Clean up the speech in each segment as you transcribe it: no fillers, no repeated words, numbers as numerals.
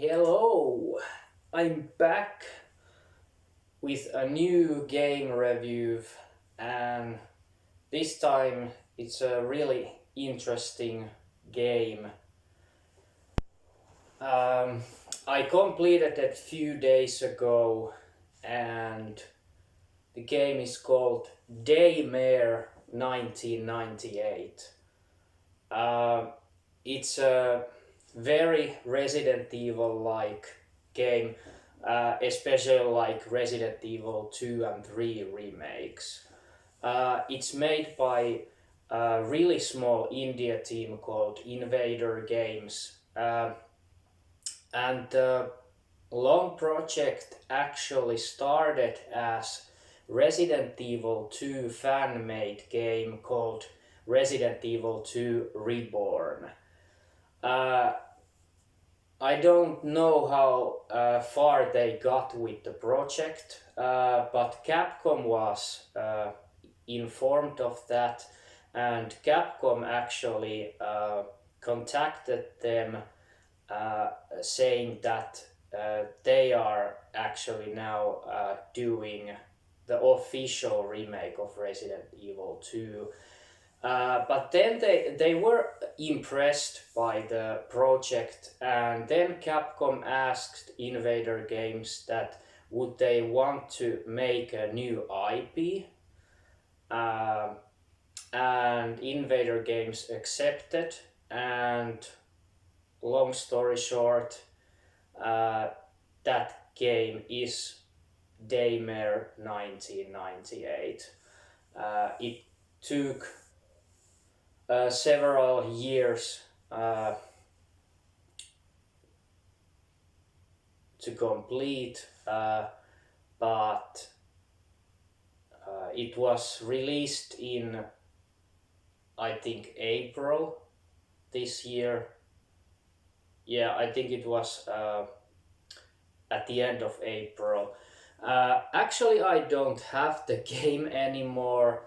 Hello, I'm back with a new game review, and this time it's a really interesting game. Um, I completed it a few days ago, and the game is called Daymare 1998. Uh, it's a very Resident Evil like game, especially like Resident Evil 2 and 3 remakes. It's made by a really small India team called Invader Games. And the long project actually started as Resident Evil 2 fan-made game called Resident Evil 2 Reborn. Uh, I don't know how far they got with the project, but Capcom was informed of that, and Capcom actually contacted them uh, saying that they are actually now doing the official remake of Resident Evil 2. But then they were impressed by the project, and then Capcom asked Invader Games that would they want to make a new IP, uh, and Invader Games accepted. And long story short, uh, that game is Daymare 1998. It took several years to complete, but it was released in, I think, April this year. Yeah, I think it was at the end of April. Actually, I don't have the game anymore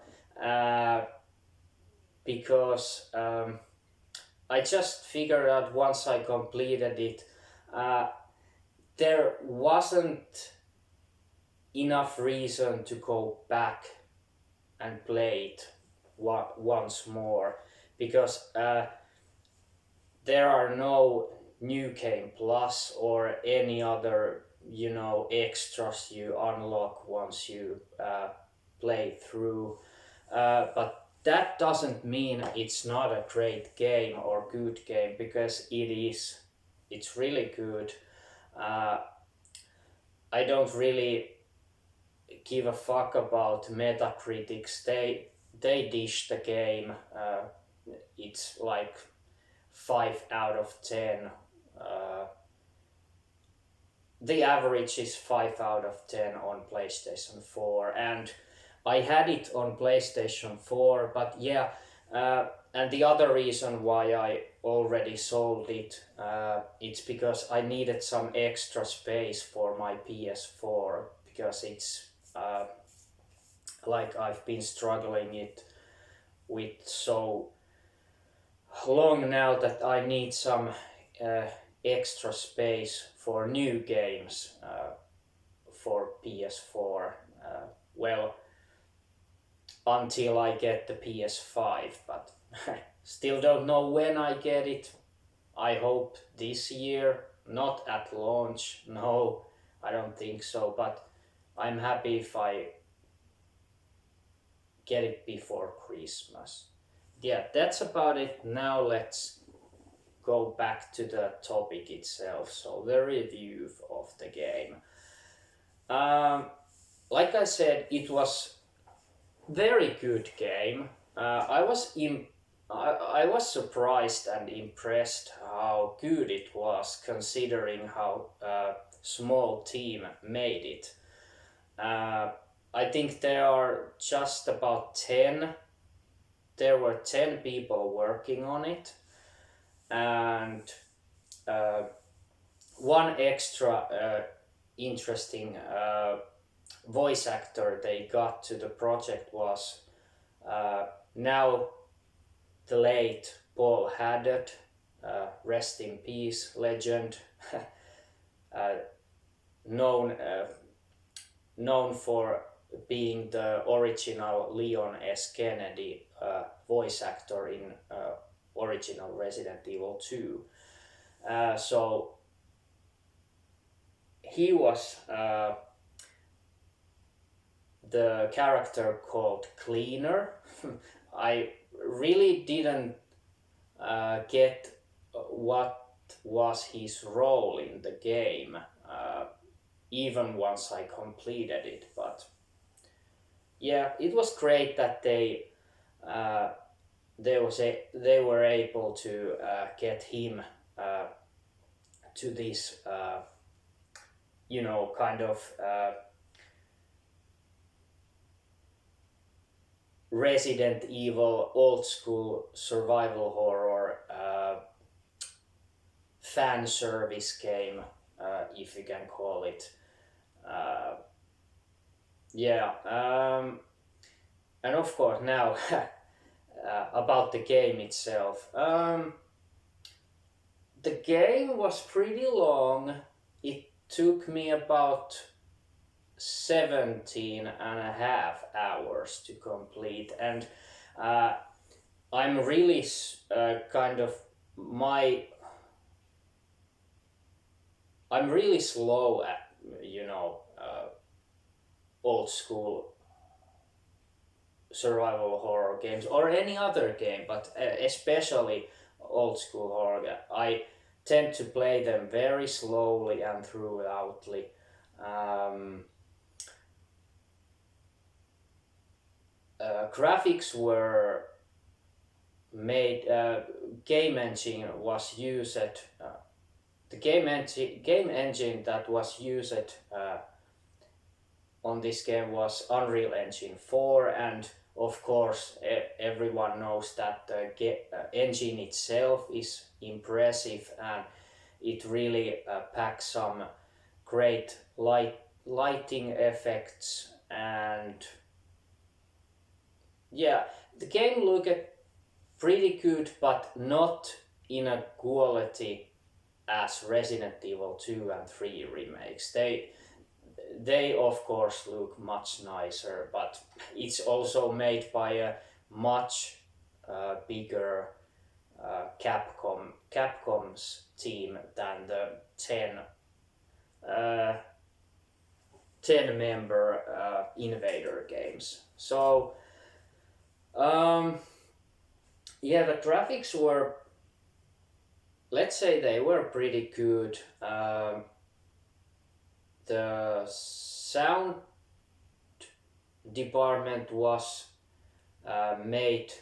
because I just figured out once I completed it, uh, there wasn't enough reason to go back and play it once more, because there are no new game plus or any other extras you unlock once you play through, but that doesn't mean it's not a great game or good game, because it's really good. uh, I don't really give a fuck about Metacritics. They dish the game. It's like 5 out of 10. Uh, the average is 5 out of 10 on PlayStation 4, and I had it on PlayStation 4. But yeah, and the other reason why I already sold it, it's because I needed some extra space for my PS4, because it's like I've been struggling it with so long now that I need some uh, extra space for new games for PS4. Well, until I get the PS5, but still don't know when I get it. I hope this year, not at launch. No, I don't think so, but I'm happy if I get it before Christmas. Yeah, that's about it. Now let's go back to the topic itself. So the review of the game. Like I said, it was very good game. I was surprised and impressed how good it was, considering how small team made it. I think there are just about 10. There were 10 people working on it, and uh, one extra interesting voice actor they got to the project was now the late Paul Haddad, rest in peace, legend. uh, known known for being the original Leon S. Kennedy voice actor in original Resident Evil 2. So he was the character called Cleaner. I really didn't get what was his role in the game, even once I completed it. But yeah, it was great that uh, they were able to get him to this kind of Resident Evil old school survival horror fan service game, if you can call it. Uh, yeah, and of course now about the game itself. The game was pretty long. It took me about 17 and a half hours to complete, and uh, I'm really kind of my I'm really slow at old school survival horror games or any other game, but especially old school horror. I tend to play them very slowly and throughoutly. Um, Graphics were made. Game engine was used. The game engine that was used on this game was Unreal Engine 4, and of course everyone knows that the engine itself is impressive, and it really packs some great lighting effects, and yeah, the game looked pretty good, but not in a quality as Resident Evil 2 and 3 remakes. They of course look much nicer, but it's also made by a much bigger Capcom's team than the 10 member Invader games. So yeah, the graphics were, let's say, they were pretty good. The sound department was made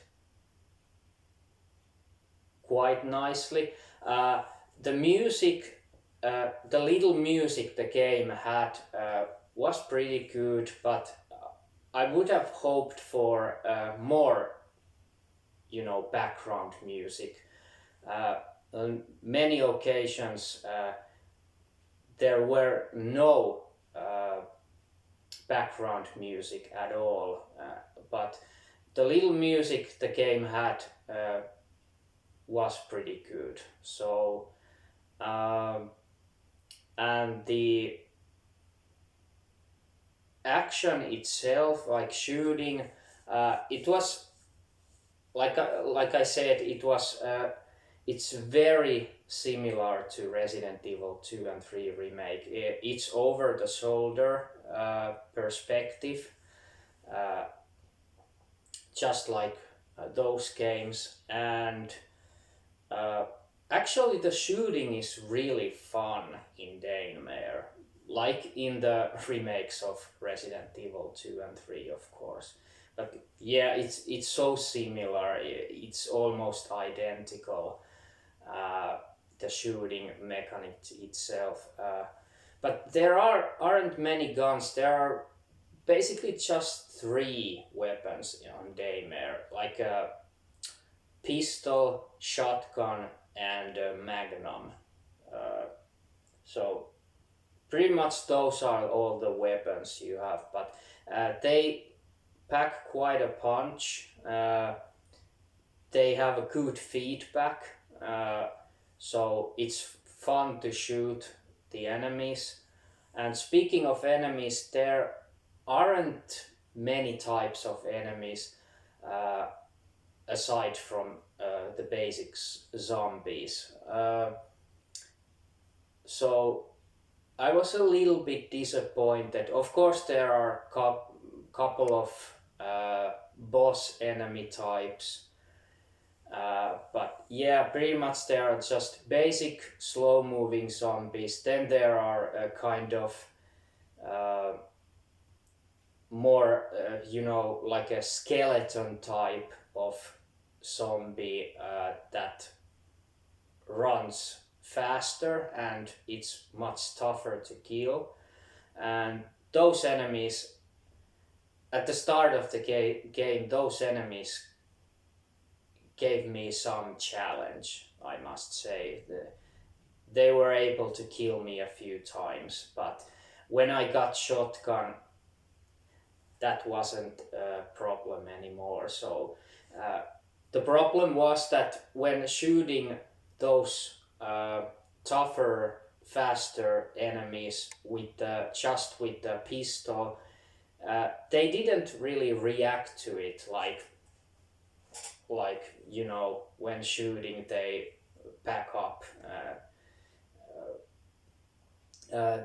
quite nicely. The music, the little music the game had was pretty good, but I would have hoped for more, background music. On many occasions, there were no background music at all, but the little music the game had was pretty good. So, and the action itself, like shooting, it was like I said, it's very similar to Resident Evil 2 and 3 remake. It's over the shoulder perspective, just like those games, and actually the shooting is really fun in Daymare, like in the remakes of Resident Evil 2 and 3, of course. But yeah, it's so similar. It's almost identical. The shooting mechanic itself, but there aren't many guns. There are basically just 3 weapons on Daymare, like a pistol, shotgun, and a magnum. So pretty much those are all the weapons you have, but they pack quite a punch. They have a good feedback, so it's fun to shoot the enemies. And speaking of enemies, there aren't many types of enemies uh, aside from the basics zombies. So I was a little bit disappointed. Of course, there are couple of boss enemy types, but yeah, pretty much there are just basic slow moving zombies. Then there are a kind of uh, more, like a skeleton type of zombie that runs faster and it's much tougher to kill. And those enemies, at the start of the game, those enemies gave me some challenge, I must say. They were able to kill me a few times, but when I got shotgun, that wasn't a problem anymore. So uh, the problem was that when shooting those tougher, faster enemies just with the pistol, they didn't really react to it like when shooting they back up. Uh,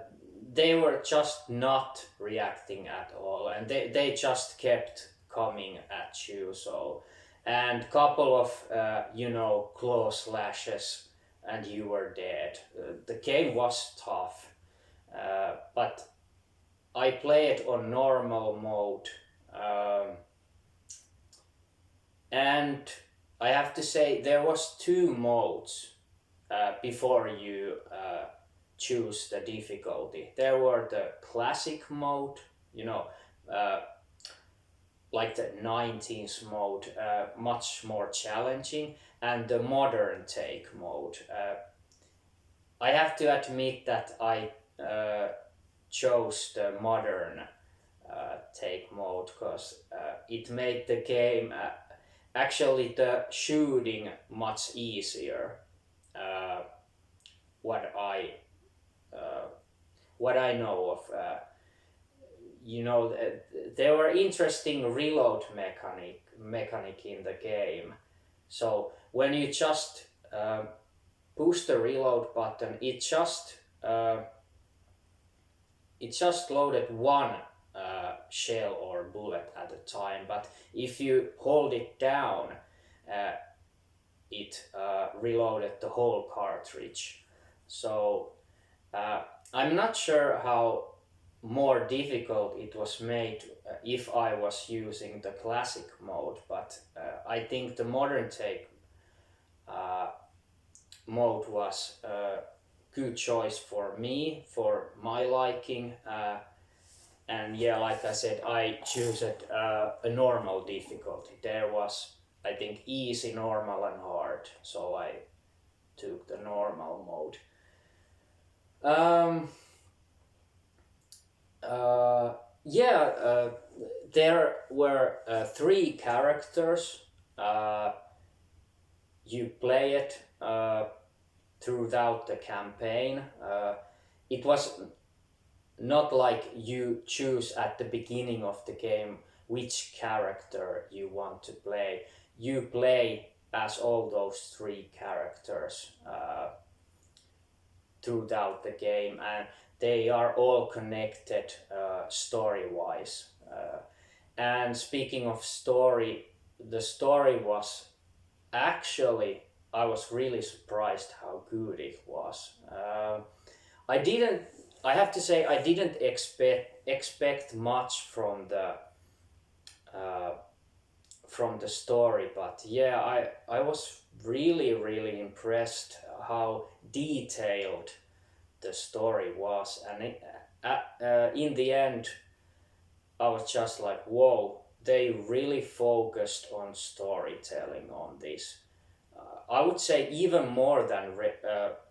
they were just not reacting at all, and they just kept coming at you. So, and couple of claw slashes, and you were dead. The game was tough, but I played on normal mode, and I have to say there was two modes before you choose the difficulty. There were the classic mode, uh, like the 19th mode, much more challenging, and the modern take mode. I have to admit that I chose the modern take mode because it made the game actually the shooting much easier. Uh, what I what I know of, there were interesting reload mechanic in the game. So when you just push the reload button, it just loaded one shell or bullet at a time. But if you hold it down, it reloaded the whole cartridge. So I'm not sure how more difficult it was made if I was using the classic mode, but I think the modern take mode was a good choice for me, for my liking. And yeah, like I said, I chose a normal difficulty. There was, I think, easy, normal, and hard. So I took the normal mode. Yeah, there were three characters. Uh, you play it throughout the campaign. It was not like you choose at the beginning of the game which character you want to play. You play as all those three characters throughout the game, and they are all connected story-wise. And speaking of story, the story was actually, I was really surprised how good it was. I didn't. I have to say I didn't expect much from the story, but yeah, I was really impressed how detailed the story was, and in the end, I was just like, whoa, they really focused on storytelling on this. I would say even more than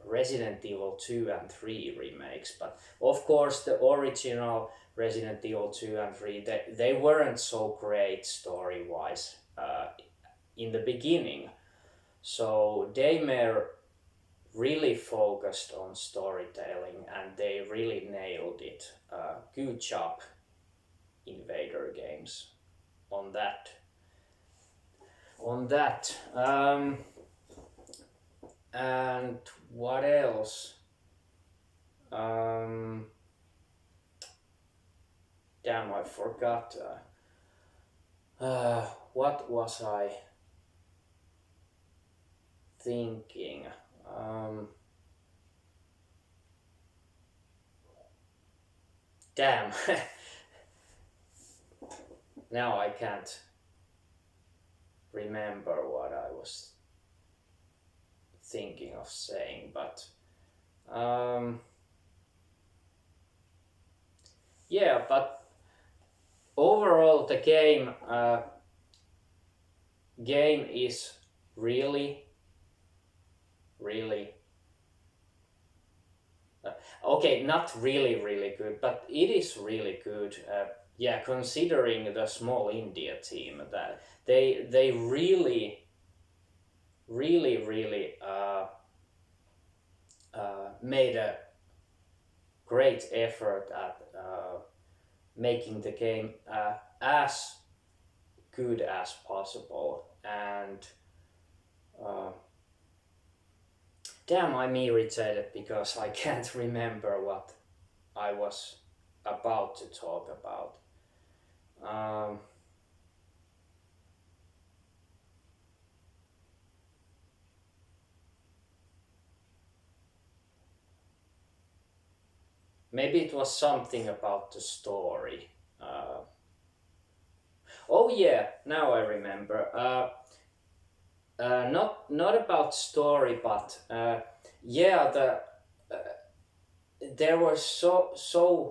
Resident Evil 2 and 3 remakes, but of course the original Resident Evil 2 and 3, they weren't so great story-wise in the beginning. So Daymare really focused on storytelling and they really nailed it. Good job, Invader Games, on that. On that. And what else? Damn, I forgot. What was I thinking? Damn. Now I can't remember what I was thinking of saying, but yeah, but overall the game is really, really okay, not really, really good, but it is really good. Yeah, considering the small India team, that they really, really, really made a great effort at making the game as good as possible. And damn, I'm irritated because I can't remember what I was about to talk about. Maybe it was something about the story. Oh yeah, now I remember. Not about story, but yeah, there were so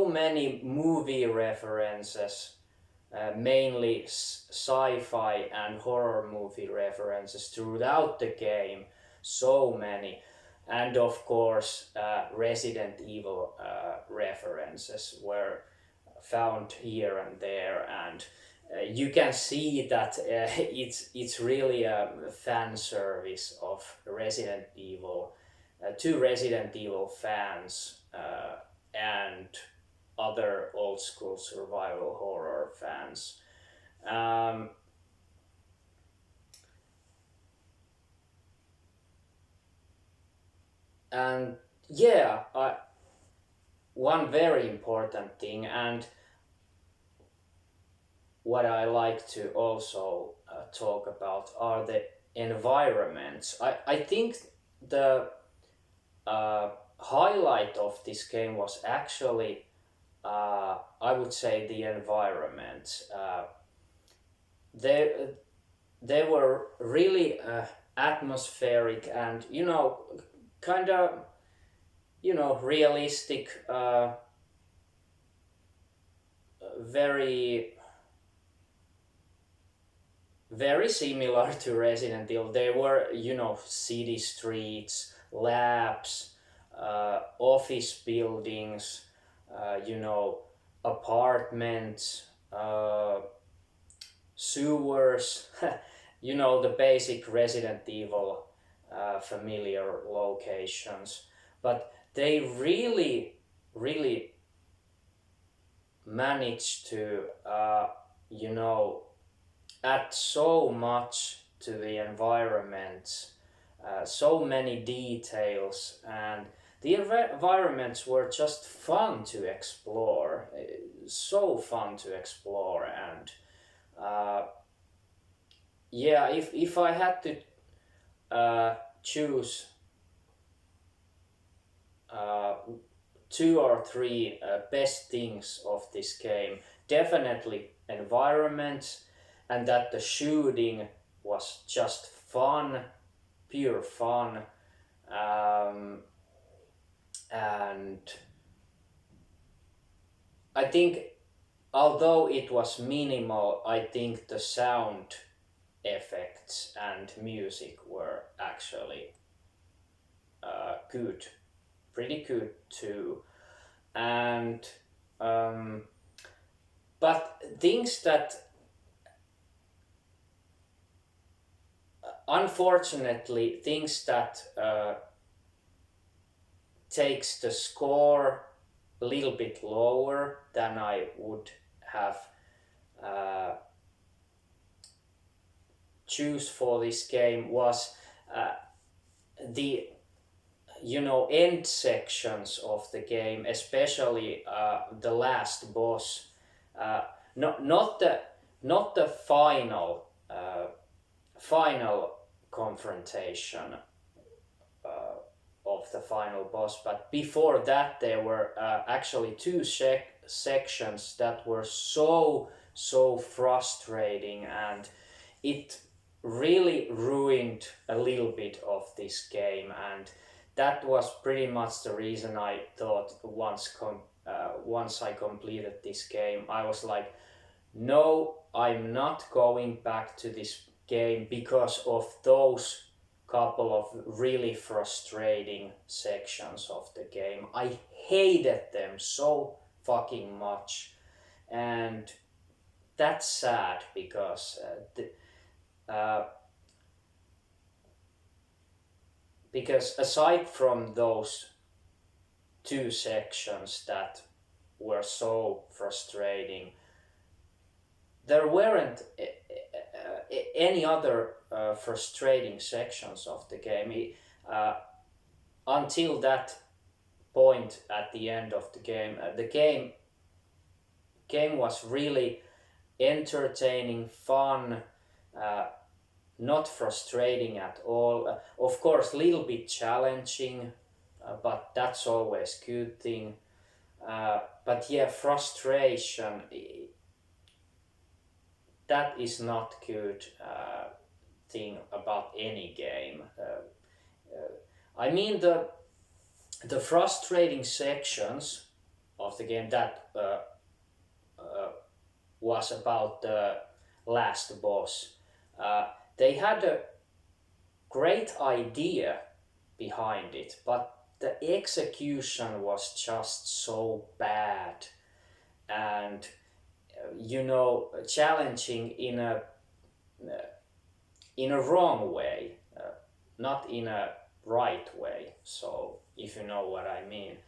many movie references, mainly sci-fi and horror movie references throughout the game. So many, and of course, Resident Evil references were found here and there, and you can see that it's really a fan service of Resident Evil to Resident Evil fans and other old school survival horror fans. Um, and yeah, one very important thing, and what I like to also talk about are the environments. I think the highlight of this game was actually, I would say, the environments. They, they were really atmospheric and, kind of, realistic, very very similar to Resident Evil. There were, city streets, labs, office buildings, apartments, sewers, the basic Resident Evil familiar locations. But they really, really managed to, add so much to the environment, so many details, and the environments were just fun to explore, so fun to explore. And yeah, if I had to choose uh, two or three best things of this game, definitely environments, and that the shooting was just fun, pure fun, and I think although it was minimal, I think the sound effects and music were actually good, pretty good too. And but things that unfortunately, things that takes the score a little bit lower than I would have choose for this game was the end sections of the game, especially the last boss. Not the final confrontation of the final boss, but before that there were actually two sections that were so frustrating, and it really ruined a little bit of this game. And that was pretty much the reason I thought once I completed this game, I was like, no, I'm not going back to this game because of those couple of really frustrating sections of the game. I hated them so fucking much, and that's sad because aside from those two sections that were so frustrating, there weren't any other frustrating sections of the game until that point at the end of the game. The game was really entertaining, fun, not frustrating at all. Of course, a little bit challenging, but that's always a good thing. But yeah, frustration, that is not good thing about any game. I mean the frustrating sections of the game that was about the last boss. They had a great idea behind it, but the execution was just so bad and challenging in a wrong way, not in a right way. So if you know what I mean.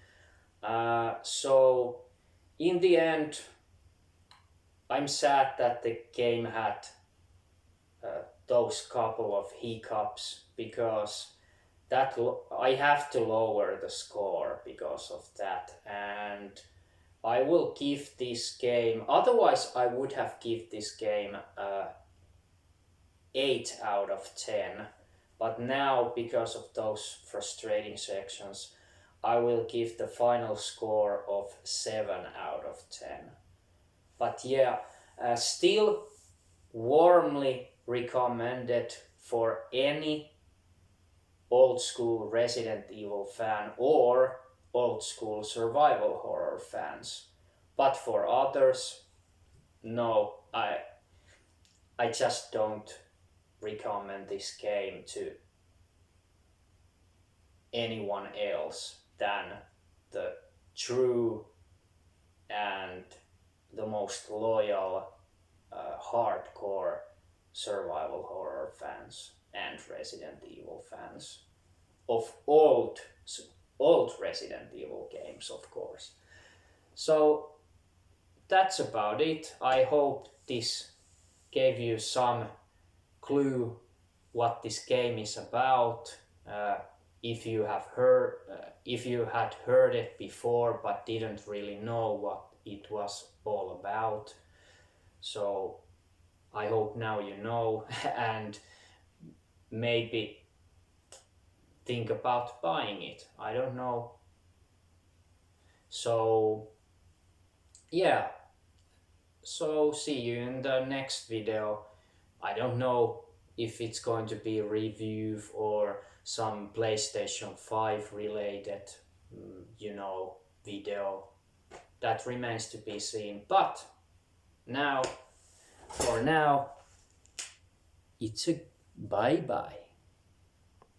So in the end, I'm sad that the game had those couple of hiccups, because that I have to lower the score because of that, and I will give this game, otherwise I would have give this game 8 out of 10, but now because of those frustrating sections I will give the final score of 7 out of 10. But yeah, still warmly recommended for any old school Resident Evil fan or old school survival horror fans. But for others, no, I just don't recommend this game to anyone else than the true and the most loyal hardcore survival horror fans and Resident Evil fans of old Resident Evil games, of course. So that's about it. I hope this gave you some clue what this game is about. If you had heard it before but didn't really know what it was all about. So I hope now you know and maybe think about buying it. I don't know. So yeah, so see you in the next video. I don't know if it's going to be a review or some PlayStation 5 related video. That remains to be seen, but for now it's a bye bye.